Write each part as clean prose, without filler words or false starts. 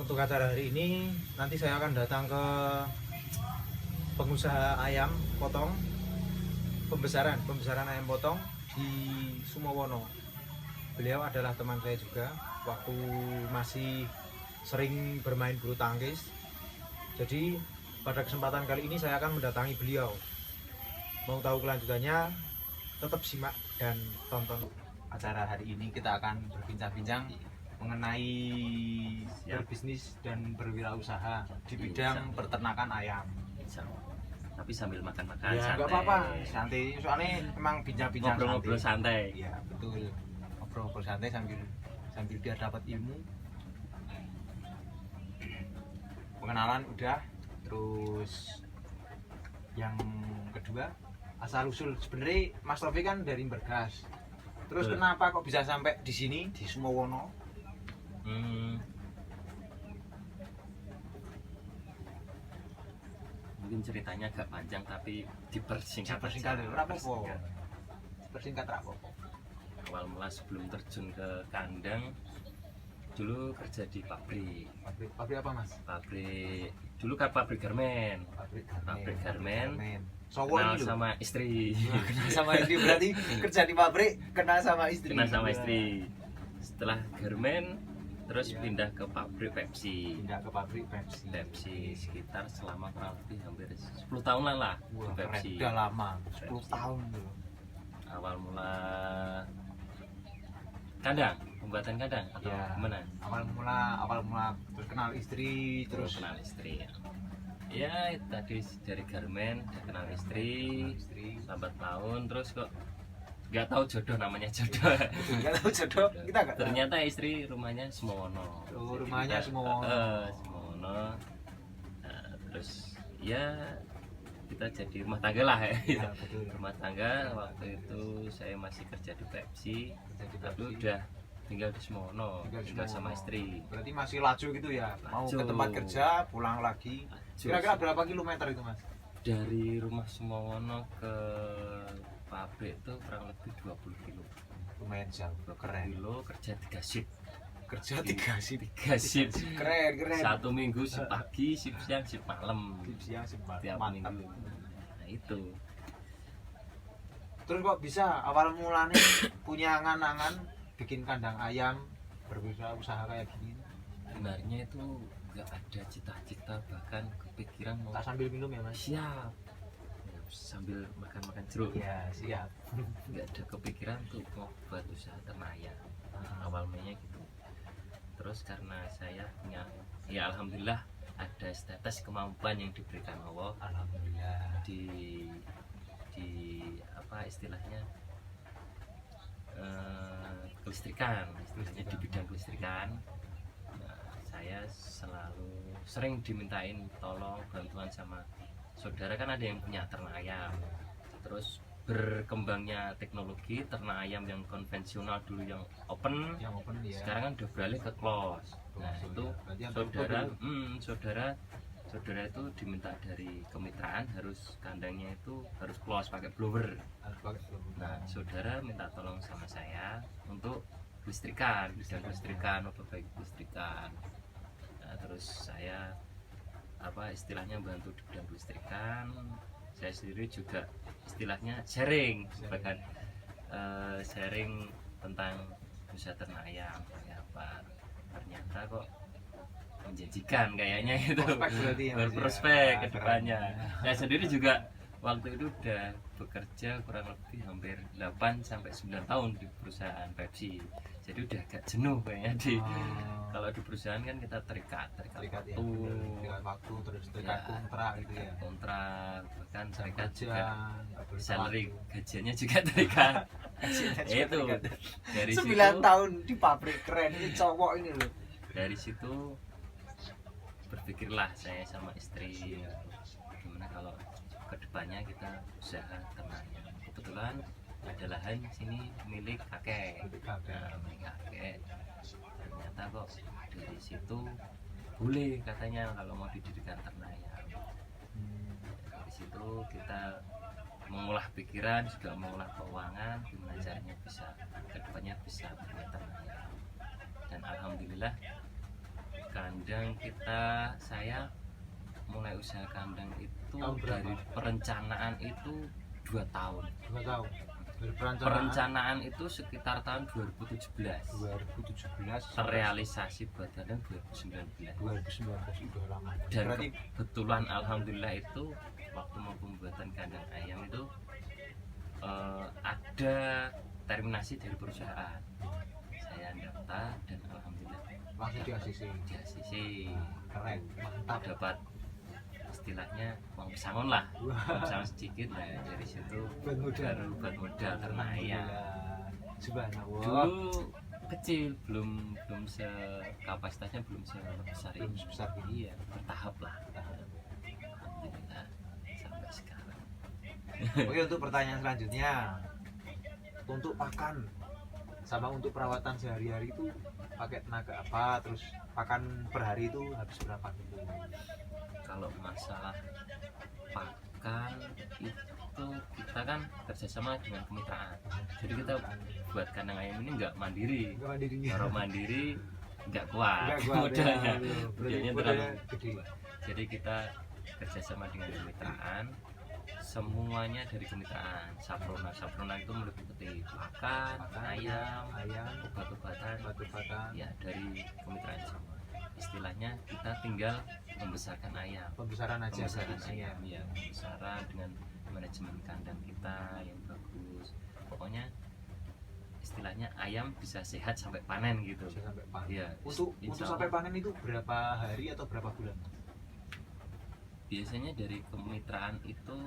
Untuk acara hari ini nanti saya akan datang ke pengusaha ayam potong, pembesaran ayam potong di Sumowono. Beliau adalah teman saya juga waktu masih sering bermain bulu tangkis. Jadi pada kesempatan kali ini saya akan mendatangi beliau. Mau tahu kelanjutannya, tetap simak dan tonton. Acara hari ini kita akan berbincang-bincang mengenai berbisnis dan berwirausaha di bidang peternakan ayam. Tapi sambil makan-makan Ya nggak apa-apa, santai. Soalnya emang bincang-bincang ngobrol santai. Iya betul, ngobrol santai sambil dia dapat ilmu. Pengenalan udah, terus yang kedua asal usul. Sebenarnya Mas Taufik kan dari Bergas. Terus kenapa kok bisa sampai di sini di Sumowono? Mungkin ceritanya agak panjang tapi dipersingkat Persingkat rapopo. Persingkat rapopo. Awal mula sebelum terjun ke kandang, dulu kerja di pabrik. Pabrik apa Mas? Dulu kan pabrik garmen. Pabrik garmen. Kenal sama istri. Kenal sama istri, berarti kerja di pabrik kenal sama istri. Setelah garmen terus pindah ke pabrik Pepsi. Pepsi sekitar selama kurang lebih hampir 10 tahunan lah. Wah, Pepsi. Udah lama, 10 tahun dulu. Awal mula kandang, pembuatan kandang atau gimana? Awal mula kenal istri, terus kenal istri. Ya tadi dari garmen udah kenal istri lambat tahun, terus kok nggak tahu jodoh, namanya jodoh. Nggak tahu jodoh, kita nggak tahu. Ternyata istri rumahnya Sumowono. Rumahnya Sumowono. Sumowono. Nah, terus ya kita jadi rumah tangga lah ya. Betul. Rumah tangga waktu itu saya masih kerja di Pepsi, tapi udah tinggal di Sumowono, tinggal sama istri. Berarti masih laju gitu ya? Mau ke tempat kerja, pulang lagi. Kira-kira berapa kilometer itu Mas? Dari rumah Sumowono ke pabrik itu kurang lebih 20 kilo. Lumayan jauh, keren. Kilo kerja 3 shift. Kerja 3 shift. Keren. Satu minggu shift pagi, shift siang, shift malam. Tiap minggu. Nah itu. Terus kok bisa awal mulanya punya angan-angan bikin kandang ayam, berwirausaha kayak gini? Sebenarnya itu nggak ada cita-cita, bahkan kepikiran mau. Tak sambil minum ya Mas? Siap. Sambil makan jeruk. Iya siap. Nggak ada kepikiran tuh mau buat usaha ternak ayam. Awalnya gitu. Terus karena saya punya, ya alhamdulillah ada status kemampuan yang diberikan Allah. Alhamdulillah. Di apa istilahnya, kelistrikan, istilahnya di bidang kelistrikan. Nah, saya selalu sering dimintain tolong bantuan sama saudara, kan ada yang punya ternak ayam. Terus berkembangnya teknologi ternak ayam yang konvensional dulu yang open ya. Sekarang kan udah beralih ke close. Nah itu saudara itu diminta dari kemitraan harus kandangnya itu harus close pakai blower. Nah saudara minta tolong sama saya untuk listrikan, bidang listrikan, memperbaiki listrikan. Nah, terus saya istilahnya bantu di bidang listrikan. Saya sendiri juga istilahnya sharing, bahkan sharing tentang usaha ternak ayam kayak apa. Ternyata kok menjanjikan kayaknya itu, berprospek ke depannya. Saya sendiri juga waktu itu udah bekerja kurang lebih hampir 8-9 tahun di perusahaan Pepsi. Jadi udah agak jenuh kayaknya kalau di perusahaan kan kita terikat waktu, terus terikat kontrak gitu ya. Kontrak, bahkan terikat juga salary, gajiannya juga terikat. Itu dari 9 tahun di pabrik, keren ini cowok ini loh. Dari situ berpikirlah saya sama istri, gimana kalau kedepannya kita usaha ternak ayam. Kebetulan ada lahan sini milik kakek. Ternyata kok dari situ boleh katanya kalau mau didirikan ternak ayam. Dari situ kita mengolah pikiran, juga mengolah keuangan, gimana caranya bisa kedepannya bisa punya ternak ayam. Dan alhamdulillah kandang kandang saya mulai usaha kandang itu Tahun berapa? dari perencanaan itu 2 tahun. 2 tahun. Dari Perencanaan itu sekitar tahun 2017. 2017 Terrealisasi buat kandang 2019. 2019 udah lama. Dan Berarti kebetulan alhamdulillah itu waktu mau pembuatan kandang ayam itu ada terminasi dari perusahaan. Saya daftar dan alhamdulillah langsung di ACC. di ACC Keren, mantap. dapat istilahnya uang pesangon lah, uang pesangon sedikit. Nah dari situ Buat modal. baru buat modal karena ayam. Subhanallah. Dulu kecil, belum kapasitasnya belum sebesar Belum ini. sebesar ini. Iya, bertahap lah. Alhamdulillah sampai sekarang. Oke, untuk pertanyaan selanjutnya, untuk pakan sama untuk perawatan sehari-hari itu pakai tenaga apa, terus pakan per hari itu habis berapa gitu? Kalau masalah pakan itu kita kan kerjasama dengan kemitraan, jadi kita buat kandang ayam ini nggak mandiri. Enggak mandirinya. Kalau mandiri nggak kuat Enggak kuat, modalnya, ya, modalnya modalnya terlalu gede. jadi kita kerjasama dengan kemitraan, semuanya dari kemitraan. Saprona itu meliputi pakan, ayam, obat-obatan, batu-batan, ya dari kemitraan semua. Istilahnya kita tinggal membesarkan ayam, pembesaran aja. pembesaran berarti ayam, ya pembesaran dengan manajemen kandang kita yang bagus. Pokoknya istilahnya ayam bisa sehat sampai panen gitu. Bisa sampai panen. Ya, Untuk insya sampai Allah. panen itu berapa hari atau berapa bulan? Biasanya dari kemitraan itu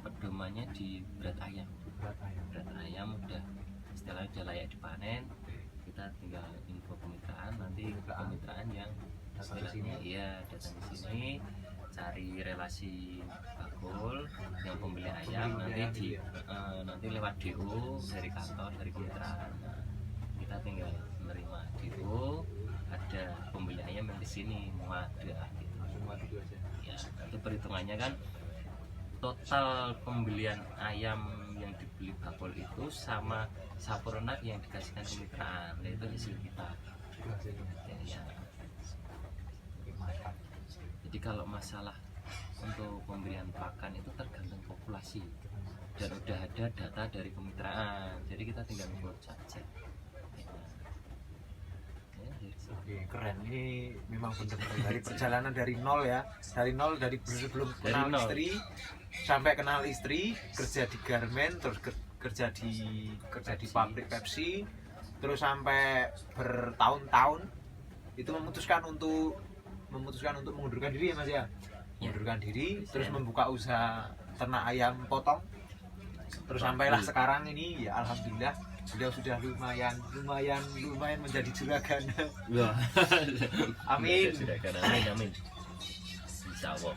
pedomannya di berat ayam. Berat ayam. Berat ayam udah istilahnya udah layak dipanen, kita tinggal info kemitraan, nanti kemitraan yang Datang ke istilahnya sini. iya datang ke sini cari relasi bakul yang pembeli ayam, nanti nanti lewat DO dari kantor dari kemitraan. Kita tinggal menerima DO, ada pembeli ayam yang di sini muat gitu. Semua itu aja. Ya, itu perhitungannya kan total pembelian ayam yang dibeli bakul itu sama sapronak yang dikasihkan kemitraan, itu hasil kita. Itu hasilnya. Ya. Oke, mantap. Jadi kalau masalah untuk pemberian pakan itu tergantung populasi dan udah ada data dari kemitraan, jadi kita tinggal upload saja. Ya, dari situ. Oke, keren. Ini memang benar-benar dari perjalanan dari nol ya. Dari nol, dari sebelum Dari kenal nol. istri sampai kenal istri, kerja di garmen, terus kerja di Pepsi. pabrik Pepsi, terus sampai bertahun-tahun itu memutuskan untuk mengundurkan diri ya Mas ya. Mengundurkan diri, terus membuka usaha ternak ayam potong. Terus sampailah sekarang ini ya alhamdulillah beliau sudah lumayan menjadi juragan. Wah. Amin. Amin. Insya Allah.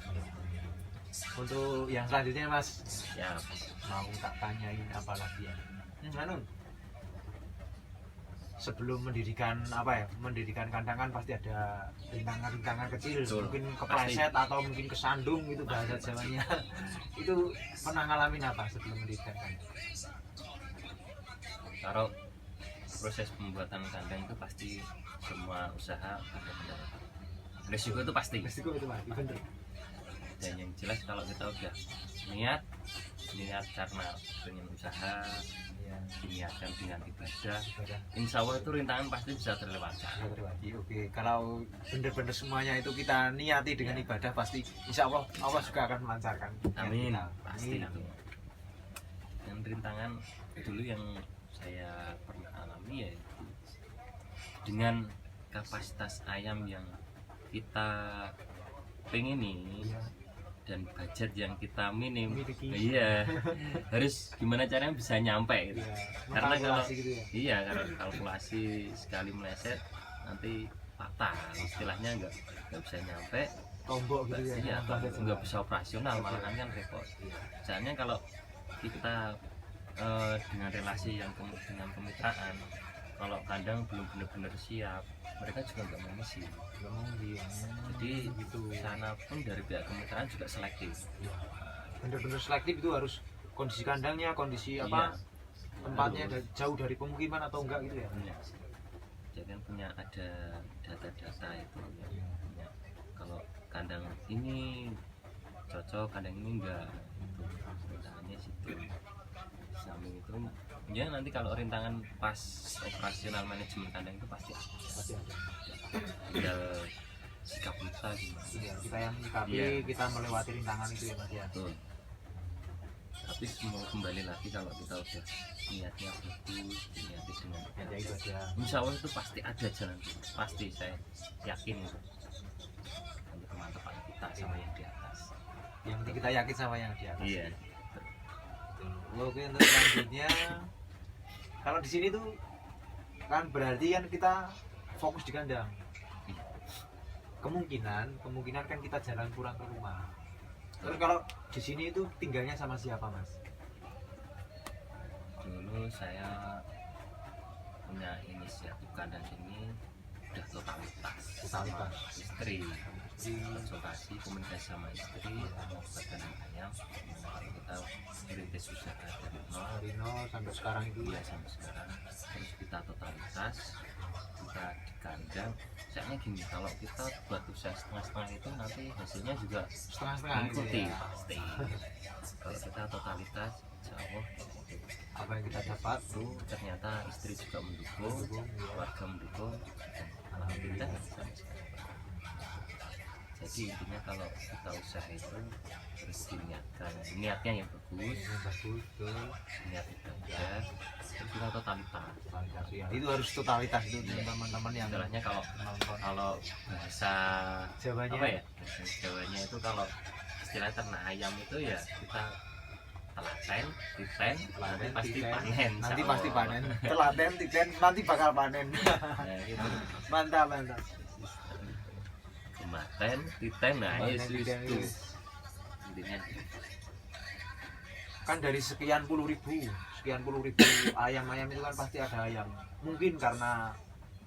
Untuk yang selanjutnya Mas, Ya, mau tak tanyain apa lagi ya? Anu, sebelum mendirikan kandang kan pasti ada rintangan kecil. Betul. Mungkin kepleset atau mungkin kesandung gitu bahasa Pasti. Jawanya. Itu pernah ngalamin apa sebelum mendirikan kandang? kalau proses pembuatan kandang itu pasti semua usaha ada resiko itu pasti. Resiko itu Mas, bener. Dan yang jelas kalau kita udah niat karena pengen usaha, Iya, diniatkan dengan ibadah, ibadah. insya Allah itu rintangan pasti bisa terlewati. Ya, terwadi. Oke, kalau bener-bener semuanya itu kita niati dengan ibadah pasti insya Allah juga akan melancarkan. Amin, Kita. pasti Amin. itu. Dan rintangan dulu yang saya pernah alami ya dengan kapasitas ayam yang kita pengen nih Iya. dan budget yang kita minim, Miliki. iya harus gimana caranya bisa nyampe gitu. Iya, Karena kalau mengkalkulasi gitu ya. iya kalau kalkulasi sekali meleset nanti patah, istilahnya nggak bisa nyampe. Tombok gitu ya. Iya, Tombok. nggak bisa operasional, malahan kan repot. Soalnya kalau kita dengan relasi yang dengan kemitraan, kalau kandang belum benar-benar siap, mereka juga nggak mau ngisi. Jadi gitu. sana pun dari pihak kemitraan juga selektif. Bener-bener selektif itu harus kondisi kandangnya, kondisi apa Iya. tempatnya jauh dari pemukiman atau enggak gitu ya. Iya. dia kan punya ada data-data itu ya, punya kalau kandang ini cocok, kandang ini enggak, itu rintangannya situ. Samping itu ya nanti kalau rintangan pas operasional manajemen kandang itu pasti ada. Pasti ada. Tinggal sikap kita gimana. Iya, kita yang menyikapi, Iya. kita melewati rintangan itu ya Mas ya. Betul. Tapi semua kembali lagi kalau kita udah niatnya bagus, niatnya dengan Ya itu aja. insya Allah itu pasti ada jalan keluar. Pasti saya yakin itu untuk kemantapan kita sama yang di atas. Yang penting kita yakin sama yang di atas. Iya. Oke, untuk selanjutnya kalau di sini tuh kan berarti kan kita fokus di kandang. Kemungkinan kan kita jalan pulang ke rumah. Terus kalau di sini itu tinggalnya sama siapa Mas? Dulu saya punya inisiatif kandang ini udah totalitas sama istri, konsultasi komunikasi sama istri buat kandang ayam. Gimana kalau kita merintis usaha dari nol Rino sampai sekarang itu ya sampai sekarang, terus kita totalitas, kita di kandang. Soalnya gini, kalau kita buat usaha setengah-setengah itu nanti hasilnya juga setengah-setengah mengikuti ya. pasti. Kalau kita totalitas, insya Allah Apa yang kita dapat itu ternyata istri juga mendukung, keluarga mendukung, dan alhamdulillah sampai sekarang. Jadi intinya kalau kita usaha itu harus diniatkan, niatnya yang bagus, bagus tuh. niat ibadah, terus kita totalitas. Totalitas ya. Itu harus totalitas itu teman-teman yang Istilahnya kalau nonton. bahasa Jawanya apa ya, bahasa Jawanya itu kalau istilah ternak ayam itu ya kita telaten, titen, nanti pasti titen. panen. Nanti insya pasti Allah. panen. Telaten, titen, nanti bakal panen. Nah, gitu. Mantap, mantap. Kematen, titen, nah Panen, Yesus titen, itu yes. intinya. Kan dari sekian puluh ribu ayam-ayam itu kan pasti ada yang mungkin karena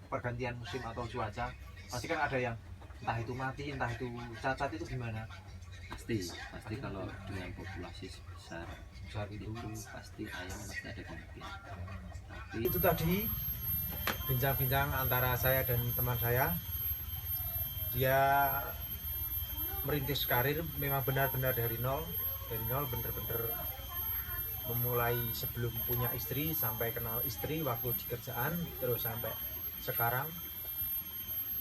pergantian musim atau cuaca pasti kan ada yang entah itu mati, entah itu cacat, itu gimana? Pasti kalau dengan populasi sebesar Besar itu itu. pasti ayam pasti ada kematian. Tapi Itu tadi bincang-bincang antara saya dan teman saya. Dia merintis karir memang benar-benar dari nol bener-bener memulai sebelum punya istri sampai kenal istri waktu di kerjaan, terus sampai sekarang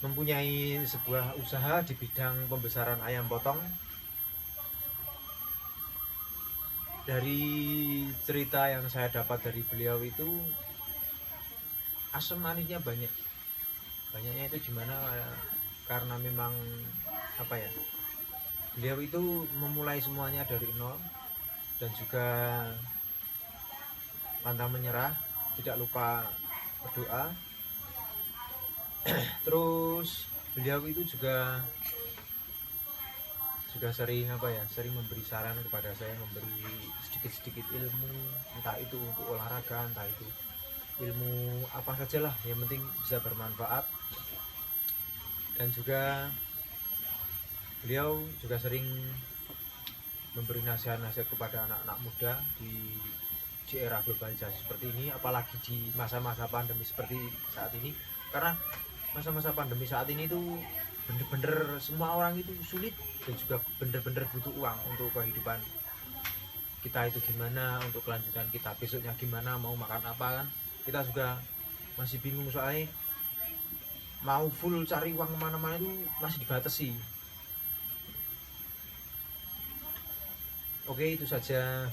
mempunyai sebuah usaha di bidang pembesaran ayam potong. Dari cerita yang saya dapat dari beliau itu asam manisnya banyaknya itu gimana, karena memang apa ya, beliau itu memulai semuanya dari nol dan juga pantang menyerah, tidak lupa berdoa. Terus beliau itu juga sering sering memberi saran kepada saya, memberi sedikit-sedikit ilmu, entah itu untuk olahraga, entah itu ilmu apa sajalah, yang penting bisa bermanfaat. Dan juga beliau juga sering memberi nasihat-nasihat kepada anak-anak muda di era globalisasi seperti ini, apalagi di masa-masa pandemi seperti saat ini. Karena masa-masa pandemi saat ini tuh bener-bener semua orang itu sulit dan juga bener-bener butuh uang untuk kehidupan kita itu gimana, untuk kelanjutan kita besoknya gimana, mau makan apa, kan kita juga masih bingung, soalnya mau full cari uang kemana-mana itu masih dibatasi. Oke, itu saja